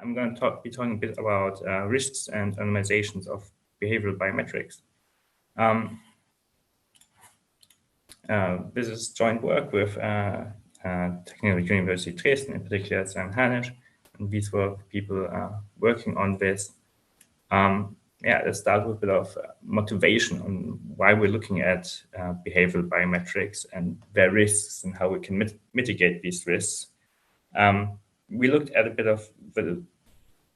I'm going to be talking a bit about risks and anonymizations of behavioral biometrics. This is joint work with Technical University Dresden, in particular Sam Hanisch, and these were people working on this. Let's start with a bit of motivation on why we're looking at behavioral biometrics and their risks and how we can mitigate these risks. We looked at a bit of the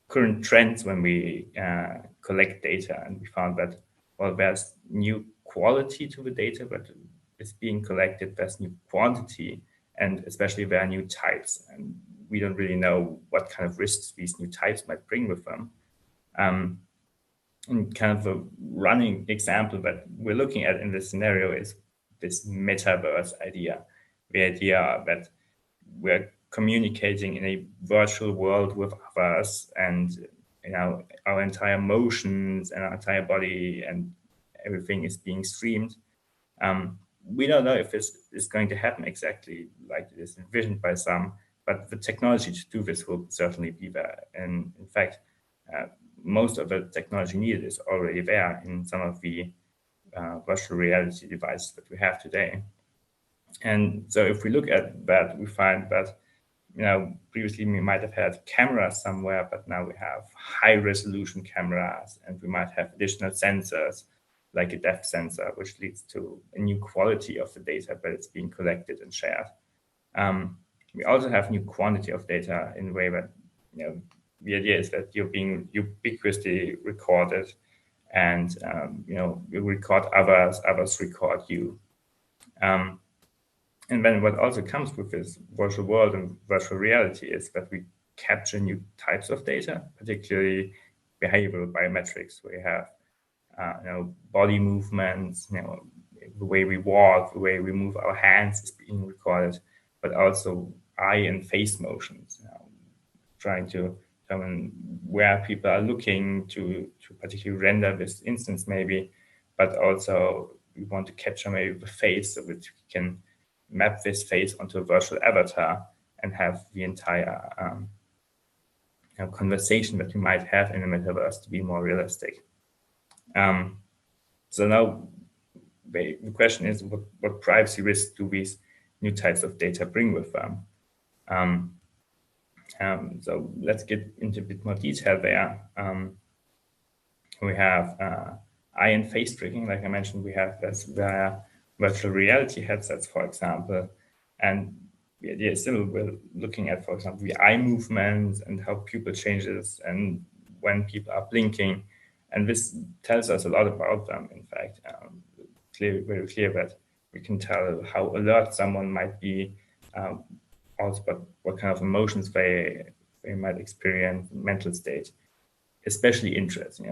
current trends when we collect data, and we found that, well, there's new quality to the data that is being collected, there's new quantity, and especially there are new types, and we don't really know what kind of risks these new types might bring with them. And kind of a running example that we're looking at in this scenario is this metaverse idea, the idea that we're communicating in a virtual world with others, and our entire motions and our entire body and everything is being streamed. We don't know if this is going to happen exactly like it is envisioned by some, but the technology to do this will certainly be there. And in fact, most of the technology needed is already there in some of the virtual reality devices that we have today. And so if we look at that, we find that, previously we might have had cameras somewhere, but now we have high resolution cameras, and we might have additional sensors like a depth sensor, which leads to a new quality of the data that it's being collected and shared. We also have new quantity of data in a way that, the idea is that you're being ubiquitously recorded, and you record others record you. And then what also comes with this virtual world and virtual reality is that we capture new types of data, particularly behavioral biometrics, where you have body movements, the way we walk, the way we move our hands is being recorded, but also eye and face motions, trying to determine where people are looking to particularly render this instance maybe, but also we want to capture maybe the face so that we can map this face onto a virtual avatar and have the entire conversation that we might have in the metaverse to be more realistic. So now the question is, what privacy risks do these new types of data bring with them? So let's get into a bit more detail there. We have eye and face tracking, like I mentioned. We have this via virtual reality headsets, for example, and the idea is still we're looking at, for example, the eye movements and how pupil changes and when people are blinking, and this tells us a lot about them. In fact, very clear that we can tell how alert someone might be, also but what kind of emotions they might experience, mental state, especially interest.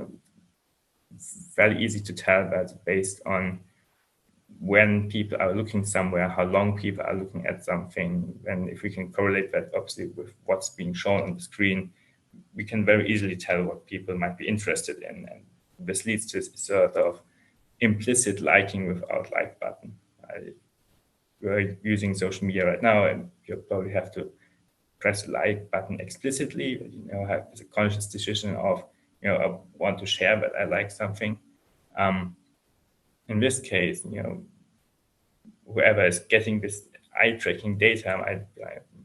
It's very easy to tell that based on when people are looking somewhere, how long people are looking at something, and if we can correlate that obviously with what's being shown on the screen, we can very easily tell what people might be interested in, and this leads to a sort of implicit liking without like button. We're using social media right now, and you probably have to press the like button explicitly. Have a conscious decision of, I want to share that I like something. In this case, whoever is getting this eye tracking data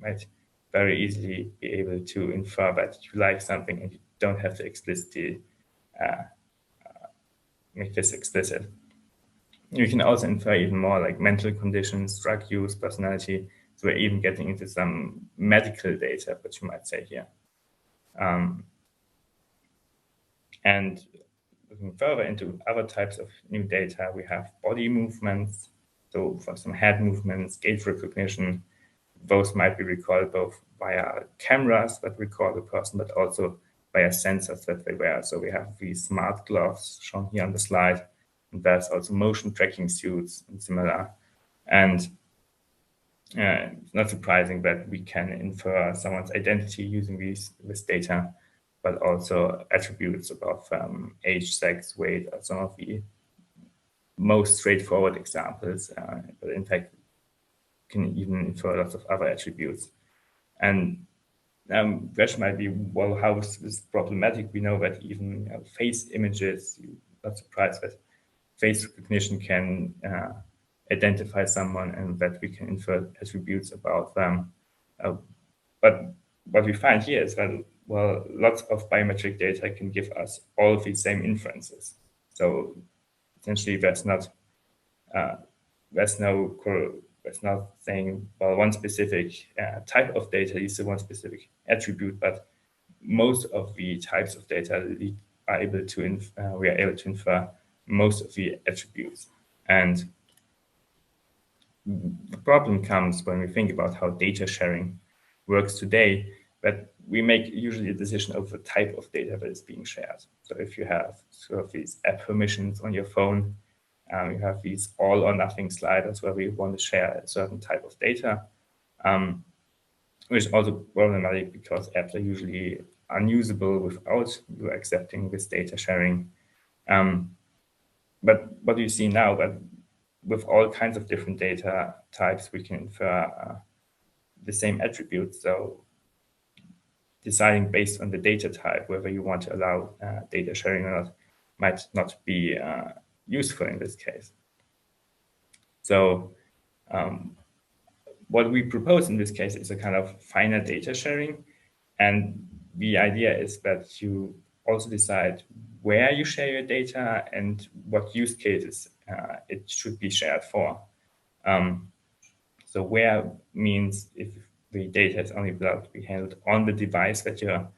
might very easily be able to infer that you like something, and you don't have to explicitly make this explicit. You can also infer even more like mental conditions, drug use, personality. So we're even getting into some medical data, which you might say here. And looking further into other types of new data, we have body movements. So for some head movements, gait recognition, those might be recorded both via cameras that record the person, but also via sensors that they wear. So we have these smart gloves shown here on the slide, and there's also motion tracking suits and similar. And it's not surprising that we can infer someone's identity using this data, but also attributes about age, sex, weight are some of the most straightforward examples. But in fact, can even infer lots of other attributes. And question might be, well, how is this problematic? We know that even face images, you're not surprised that face recognition can identify someone and that we can infer attributes about them. But what we find here is that, well, lots of biometric data can give us all of these same inferences. So essentially, there's not saying, well, one specific type of data is one specific attribute, but most of the types of data we are able to infer most of the attributes. And the problem comes when we think about how data sharing works today, that we make usually a decision of the type of data that is being shared. So if you have sort of these app permissions on your phone, you have these all or nothing sliders where we want to share a certain type of data, which is also problematic because apps are usually unusable without you accepting this data sharing. But what you see now, that with all kinds of different data types, we can infer the same attributes. So deciding based on the data type whether you want to allow data sharing or not might not be useful in this case. So what we propose in this case is a kind of finer data sharing. And the idea is that you also decide where you share your data and what use cases it should be shared for. So where means if the data is only allowed to be handled on the device that you're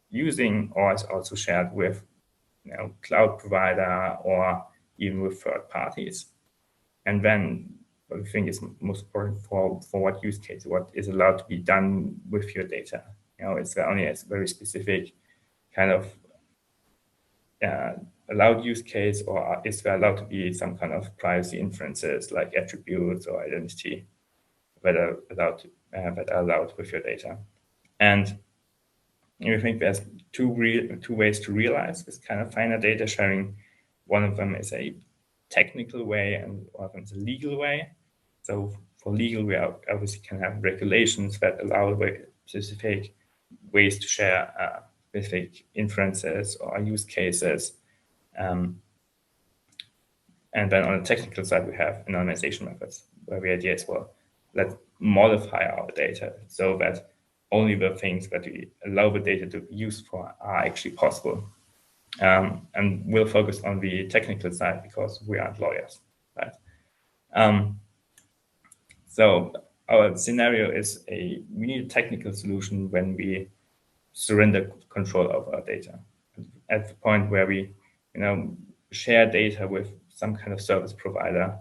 using, or is also shared with cloud provider or even with third parties. And then what we think is most important for what use case, what is allowed to be done with your data. It's only a very specific kind of allowed use case, or is there allowed to be some kind of privacy inferences like attributes or identity that are allowed with your data. And we think there's two ways to realize this kind of finer data sharing. One of them is a technical way, and one of them is a legal way. So for legal, we obviously can have regulations that allow specific ways to share specific inferences or use cases. And then on the technical side, we have anonymization methods, where the idea is, well, let's modify our data so that only the things that we allow the data to be used for are actually possible. And we'll focus on the technical side because we aren't lawyers, right? So our scenario is we need a technical solution when we surrender control of our data. At the point where we, share data with some kind of service provider,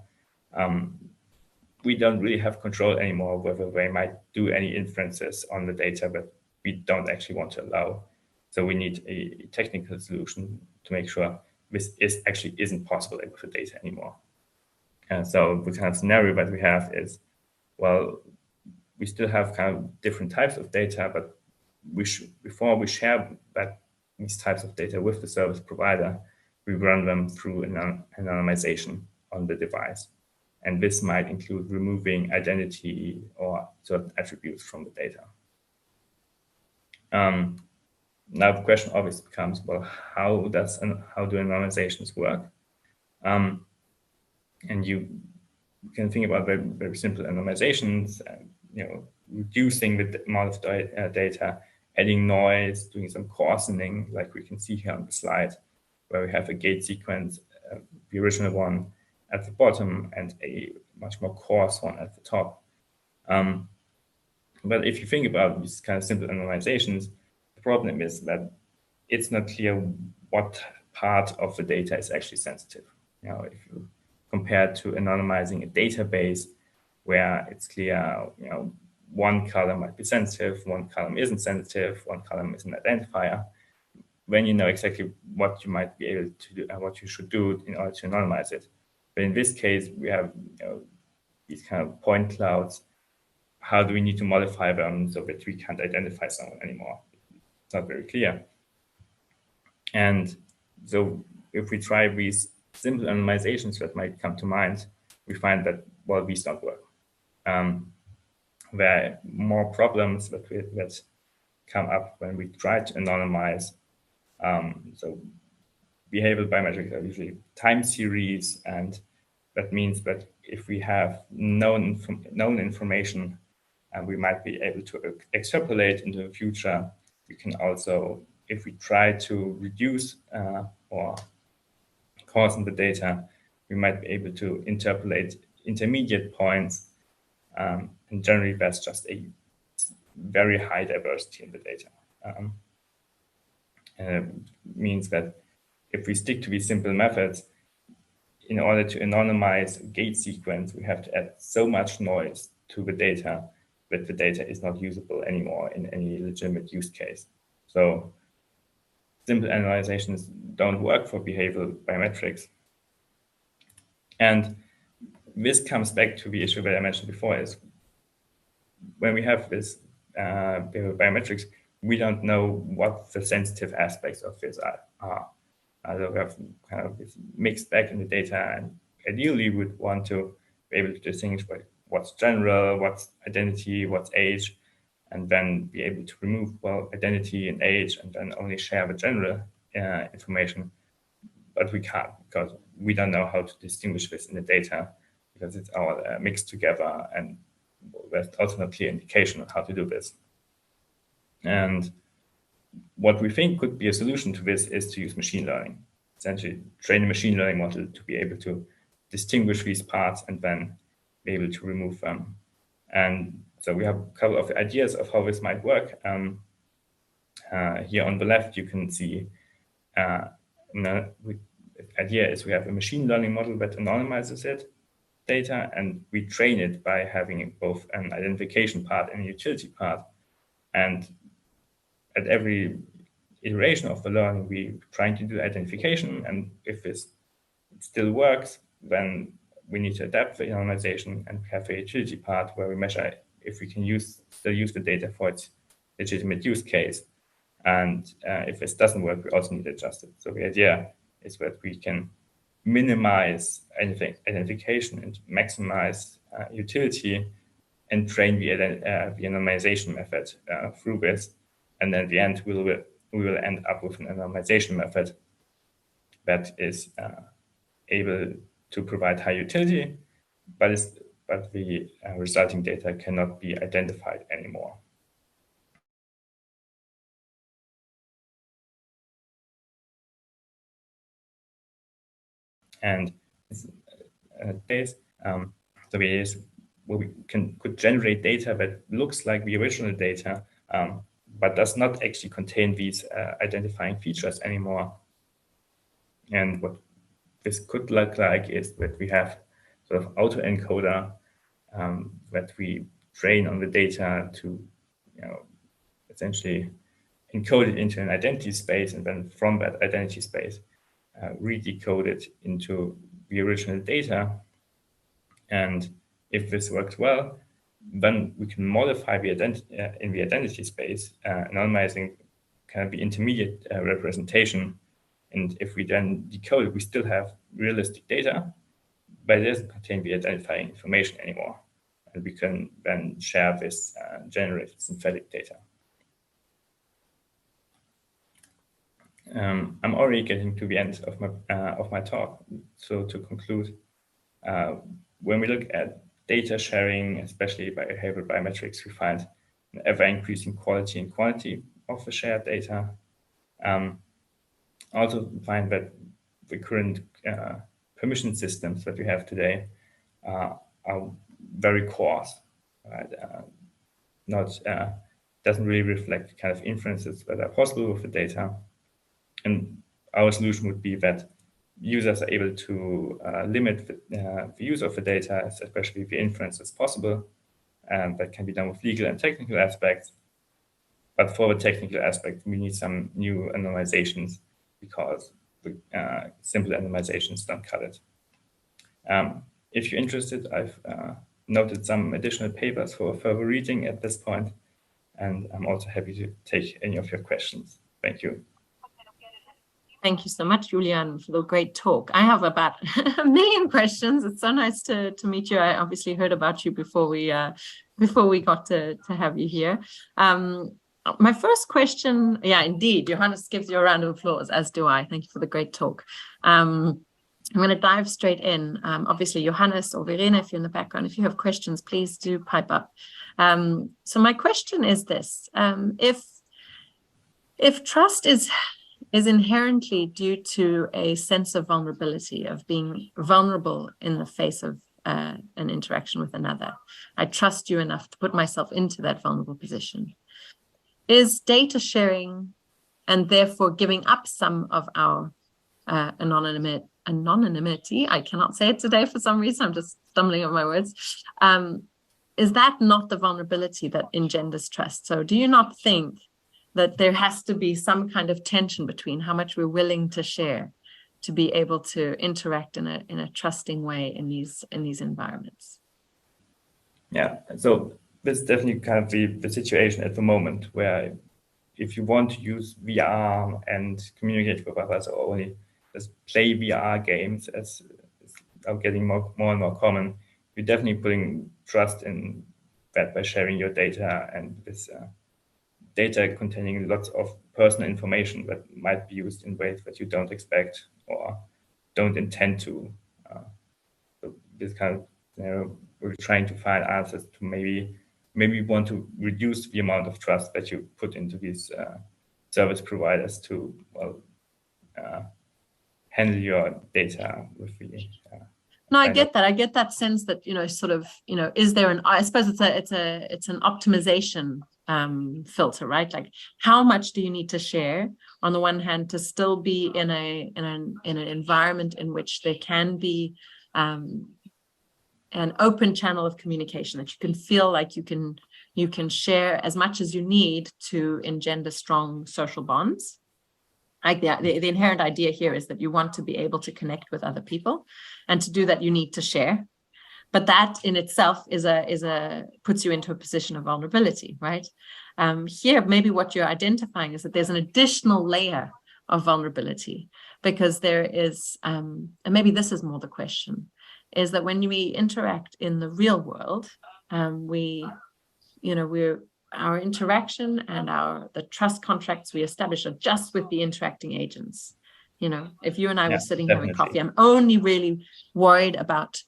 we don't really have control anymore whether they might do any inferences on the data that we don't actually want to allow. So we need a technical solution to make sure this isn't possible with the data anymore. And so the kind of scenario that we have is, well, we still have kind of different types of data, but before we share these types of data with the service provider, we run them through an anonymization on the device. And this might include removing identity or certain attributes from the data. Now the question obviously becomes, well, how do anonymizations work? And you can think about very, very simple anonymizations, reducing the amount of data, adding noise, doing some coarsening, like we can see here on the slide, where we have a gate sequence, the original one at the bottom and a much more coarse one at the top. But if you think about these kind of simple anonymizations, the problem is that it's not clear what part of the data is actually sensitive. If you compare to anonymizing a database where it's clear, one column might be sensitive, one column isn't sensitive, one column is an identifier, when you know exactly what you might be able to do and what you should do in order to anonymize it. But in this case, we have these kind of point clouds. How do we need to modify them so that we can't identify someone anymore? It's not very clear. And so if we try these simple anonymizations that might come to mind, we find that, well, these don't work. there are more problems that come up when we try to anonymize. So behavioral biometrics are usually time series, and that means that if we have known information, and we might be able to extrapolate into the future. We can also, if we try to reduce or coarsen the data, we might be able to interpolate intermediate points. And generally, that's just a very high diversity in the data. And it means that if we stick to these simple methods, in order to anonymize a gate sequence, we have to add so much noise to the data that the data is not usable anymore in any legitimate use case. So simple anonymizations don't work for behavioral biometrics. And this comes back to the issue that I mentioned before, is when we have this behavioral biometrics, we don't know what the sensitive aspects of this are. So we have kind of this mixed bag in the data, and ideally would want to be able to distinguish what's general, what's identity, what's age, and then be able to remove, well, identity and age, and then only share the general information. But we can't, because we don't know how to distinguish this in the data, because it's all mixed together, and there's also no clear indication on how to do this. And what we think could be a solution to this is to use machine learning, essentially train a machine learning model to be able to distinguish these parts and then be able to remove them. And so we have a couple of ideas of how this might work. Here on the left, you can see the idea is we have a machine learning model that anonymizes data, and we train it by having both an identification part and a utility part. And at every iteration of the learning, we're trying to do identification, and if this still works, then we need to adapt the anonymization and have a utility part where we measure if we can still use the data for its legitimate use case. And if this doesn't work, we also need to adjust it. So the idea is that we can minimize identification and maximize utility and train the anonymization method through this. And then at the end, we will end up with an anonymization method that is able to provide high utility, but the resulting data cannot be identified anymore. And this, so it is where we could generate data that looks like the original data, but does not actually contain these identifying features anymore. And what this could look like is that we have sort of autoencoder that we train on the data to, essentially encode it into an identity space, and then from that identity space, redecode it into the original data. And if this works well, then we can modify the in the identity space, anonymizing kind of the intermediate representation. And if we then decode it, we still have realistic data, but it doesn't contain the identifying information anymore. And we can then share this generated synthetic data. I'm already getting to the end of my talk. So to conclude, when we look at data sharing, especially by behavioral biometrics, we find an ever-increasing quality and quantity of the shared data. Also find that the current permission systems that we have today are very coarse, right? Doesn't really reflect the kind of inferences that are possible with the data. And our solution would be that users are able to limit the use of the data, especially the inference as possible. And that can be done with legal and technical aspects. But for the technical aspect, we need some new anonymizations, because the simple anonymizations don't cut it. If you're interested, I've noted some additional papers for further reading at this point, and I'm also happy to take any of your questions. Thank you. Thank you so much, Julian, for the great talk. I have about a million questions. It's so nice to meet you. I obviously heard about you before we got to have you here. My first question, yeah, indeed, Johannes gives you a round of applause, as do I. Thank you for the great talk. I'm going to dive straight in. Obviously, Johannes or Verena, if you're in the background, if you have questions, please do pipe up. So my question is this: if trust is inherently due to a sense of vulnerability, of being vulnerable in the face of an interaction with another, I trust you enough to put myself into that vulnerable position. Is data sharing and therefore giving up some of our anonymity, I cannot say it today for some reason, I'm just stumbling on my words, is that not the vulnerability that engenders trust? So do you not think that there has to be some kind of tension between how much we're willing to share to be able to interact in a trusting way in these environments? Yeah, so this is definitely kind of the situation at the moment, where if you want to use VR and communicate with others, or only just play VR games, as are getting more and more common, you're definitely putting trust in that by sharing your data, and this data containing lots of personal information that might be used in ways that you don't expect or don't intend to. So this kind of scenario, we're trying to find answers to maybe want to reduce the amount of trust that you put into these service providers to handle your data with the. No, I get that. I get that sense that, sort of, is there an? I suppose it's an optimization filter, right? Like, how much do you need to share on the one hand to still be in an environment in which there can be an open channel of communication, that you can feel like you can share as much as you need to engender strong social bonds. Like the inherent idea here is that you want to be able to connect with other people, and to do that you need to share. But that in itself puts you into a position of vulnerability, right? Here, maybe what you're identifying is that there's an additional layer of vulnerability, because there is, and maybe this is more the question, is that when we interact in the real world, our interaction and the trust contracts we establish are just with the interacting agents. If you and I were sitting having coffee, I'm only really worried about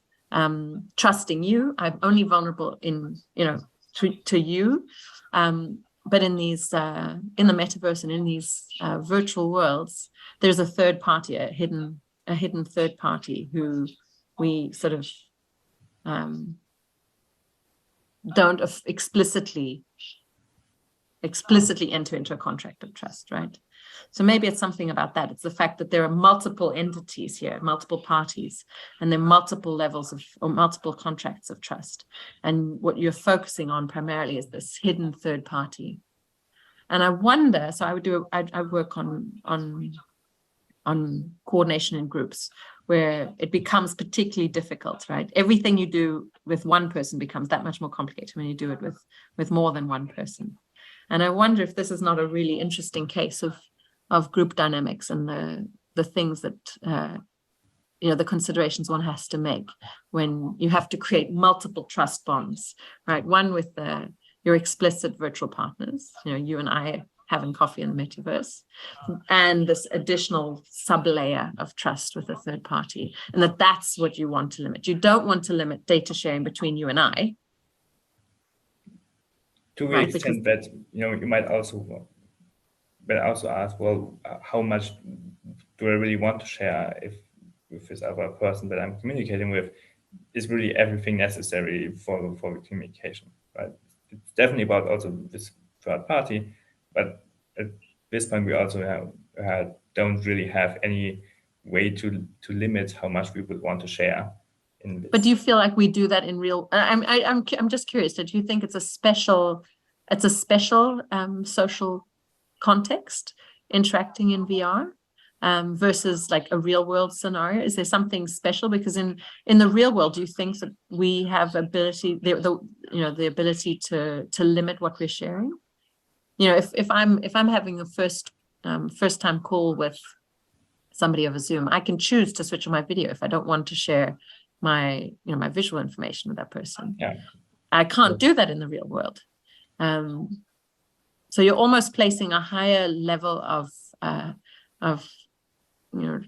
trusting you. I'm only vulnerable to you. But in these in the metaverse and in these virtual worlds, there's a third party, a hidden third party who we sort of don't explicitly enter into a contract of trust, right? So maybe it's something about that. It's the fact that there are multiple entities here, multiple parties, and there are multiple levels or multiple contracts of trust. And what you're focusing on primarily is this hidden third party. And I wonder, so I work on coordination in groups, where it becomes particularly difficult, right? Everything you do with one person becomes that much more complicated when you do it with more than one person. And I wonder if this is not a really interesting case of group dynamics and the things that the considerations one has to make when you have to create multiple trust bonds, right? One with your explicit virtual partners, you and I having coffee in the metaverse, and this additional sub-layer of trust with a third party, and that's what you want to limit. You don't want to limit data sharing between you and I. To the extent that, you might also ask, well, how much do I really want to share with this other person that I'm communicating with? Is really everything necessary for the communication, right? It's definitely about also this third party, but at this point we also don't really have any way to limit how much we would want to share in this. But do you feel like we do that in real? I'm just curious. Do you think it's a special social context interacting in VR versus like a real world scenario? Is there something special? Because in the real world, do you think that we have the ability to limit what we're sharing? If I'm having a first time call with somebody over Zoom, I can choose to switch on my video if I don't want to share my, my visual information with that person. Yeah. I can't do that in the real world. So you're almost placing a higher level of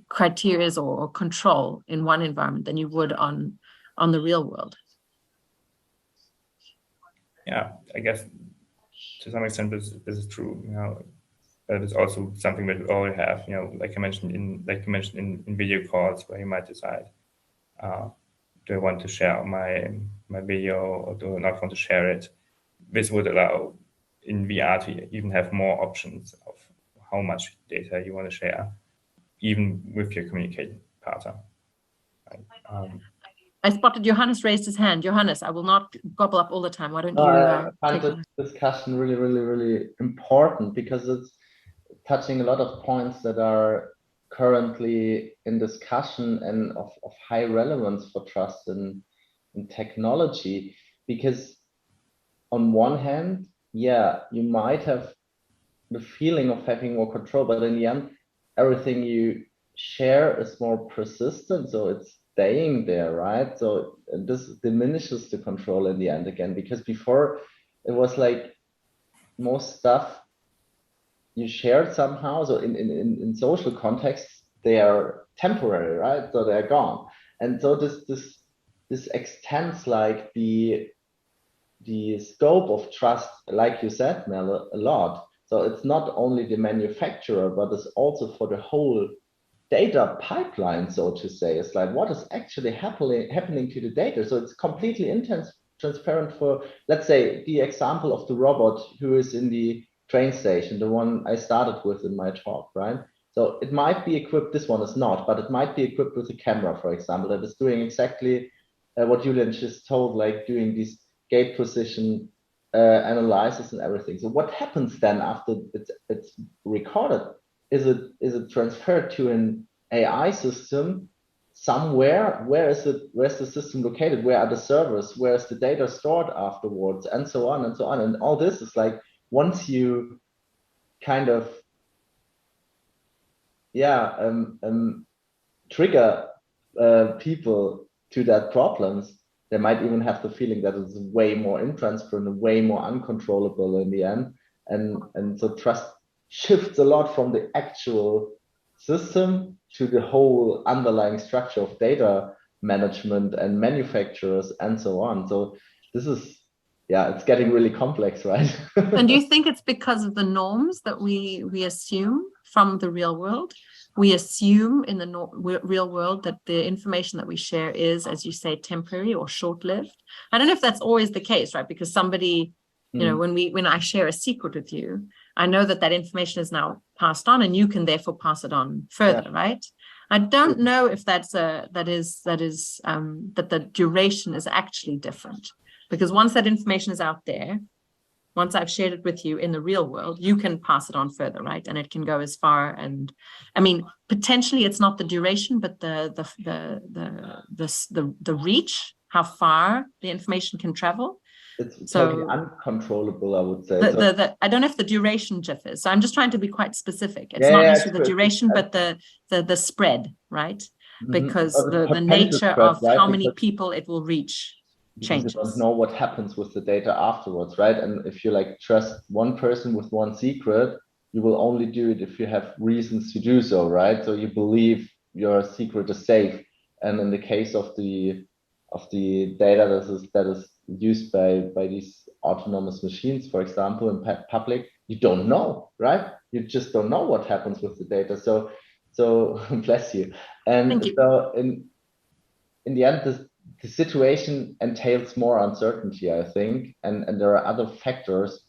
criteria or control in one environment than you would on the real world. Yeah, I guess to some extent this is true. That is also something that we all have. Like you mentioned in video calls, where you might decide, do I want to share my video or do I not want to share it? This would allow in VR to even have more options of how much data you want to share, even with your communicating partner. I spotted Johannes raised his hand. Johannes, I will not gobble up all the time. Why don't you I find take this discussion really, really, really important, because it's touching a lot of points that are currently in discussion and of high relevance for trust in technology. Because on one hand, yeah, you might have the feeling of having more control, but in the end, everything you share is more persistent, so it's staying there, right? So this diminishes the control in the end again, because before it was like most stuff you shared somehow. So in social contexts, they are temporary, right? So they're gone. And so this extends like the scope of trust, like you said, Mel, a lot. So it's not only the manufacturer, but it's also for the whole data pipeline, so to say. It's like, what is actually happening to the data? So it's completely transparent for, let's say, the example of the robot who is in the train station, the one I started with in my talk, right? So it might be equipped, this one is not, but it might be equipped with a camera, for example, that is doing exactly what Julian just told, like doing these gate position analysis and everything. So what happens then after it's recorded? Is it transferred to an AI system somewhere? Where's the system located? Where are the servers? Where is the data stored afterwards? And so on and so on. And all this is like, once you kind of trigger people to that problems, they might even have the feeling that it's way more intransparent, way more uncontrollable in the end. And so trust shifts a lot from the actual system to the whole underlying structure of data management and manufacturers and so on. So this is, it's getting really complex, right? And do you think it's because of the norms that we assume from the real world? We assume in the real world that the information that we share is, as you say, temporary or short-lived. I don't know if that's always the case, right? Because somebody, when I share a secret with you, I know that information is now passed on, and you can therefore pass it on further, right? I don't know if that the duration is actually different, because once that information is out there, once I've shared it with you in the real world, you can pass it on further, right? And it can go as far. And I mean, potentially it's not the duration, but the reach, how far the information can travel. It's totally uncontrollable, I would say. I don't know if the duration differs. So I'm just trying to be quite specific. It's not necessarily the duration, but the spread, right? Because the nature of how many people it will reach changes. You don't know what happens with the data afterwards, right? And if you like trust one person with one secret, you will only do it if you have reasons to do so, right? So you believe your secret is safe. And in the case of the data that is used by these autonomous machines, for example, in public, you don't know, right? You just don't know what happens with the data. So bless you. And so in the end, the situation entails more uncertainty, I think, and there are other factors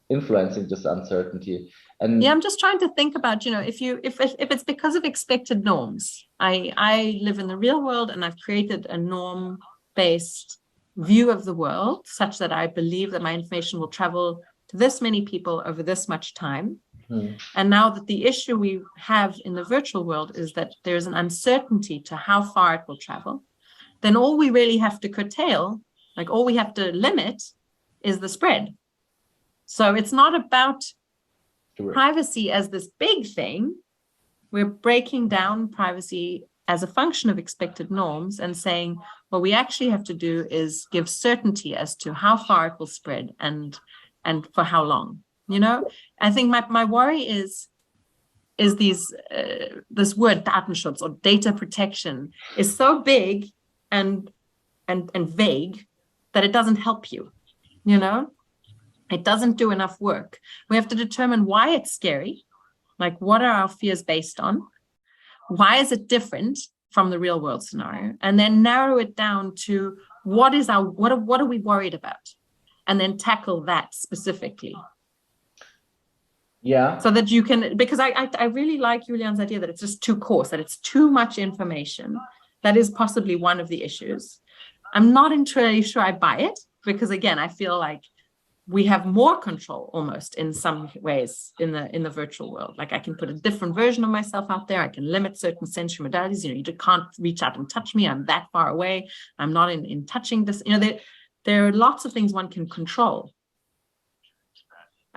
influencing this uncertainty. And I'm just trying to think about, if it's because of expected norms. I live in the real world, and I've created a norm-based view of the world such that I believe that my information will travel to this many people over this much time. And now that the issue we have in the virtual world is that there's an uncertainty to how far it will travel, then all we really have to curtail, like all we have to limit, is the spread. So it's not about privacy as this big thing. we're breaking down privacy as a function of expected norms and saying what we actually have to do is give certainty as to how far it will spread and for how long. You know, I think my worry is this word Datenschutz or data protection is so big and vague that it doesn't help you. You know, it doesn't do enough work. We have to determine why it's scary. Like, what are our fears based on? Why is it different from the real world scenario? And then narrow it down to what are we worried about? And then tackle that specifically. Yeah. So that you can, because I really like Julian's idea that it's just too coarse, that it's too much information. That is possibly one of the issues. I'm not entirely sure I buy it, because again, I feel like we have more control almost in some ways in the virtual world. Like, I can put a different version of myself out there. I can limit certain sensory modalities. You know, you can't reach out and touch me. I'm that far away. I'm not in touching this. You know, there are lots of things one can control.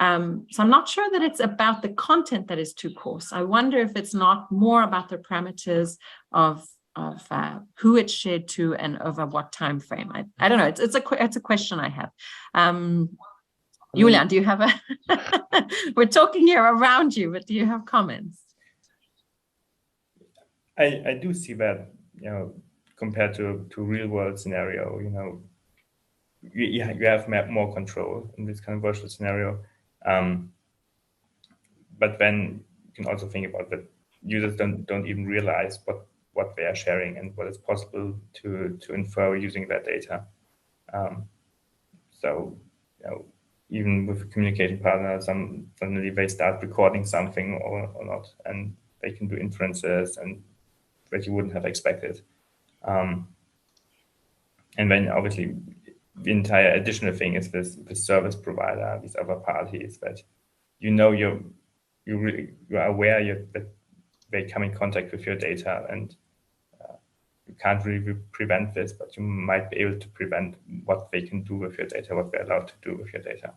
So I'm not sure that it's about the content that is too coarse. I wonder if it's not more about the parameters of who it's shared to and over what time frame. I don't know. It's a question I have. Julian, do you have we're talking here around you, but do you have comments? I do see that, you know, compared to real world scenario, you know, you have more control in this kind of virtual scenario. But then you can also think about that users don't even realize what they are sharing and what is possible to infer using that data. So, you know, even with a communication partner, suddenly they start recording something or not, and they can do inferences and that you wouldn't have expected. And then obviously the entire additional thing is this service provider, these other parties that, you know, you are aware that they come in contact with your data, and you can't really prevent this, but you might be able to prevent what they can do with your data, what they're allowed to do with your data.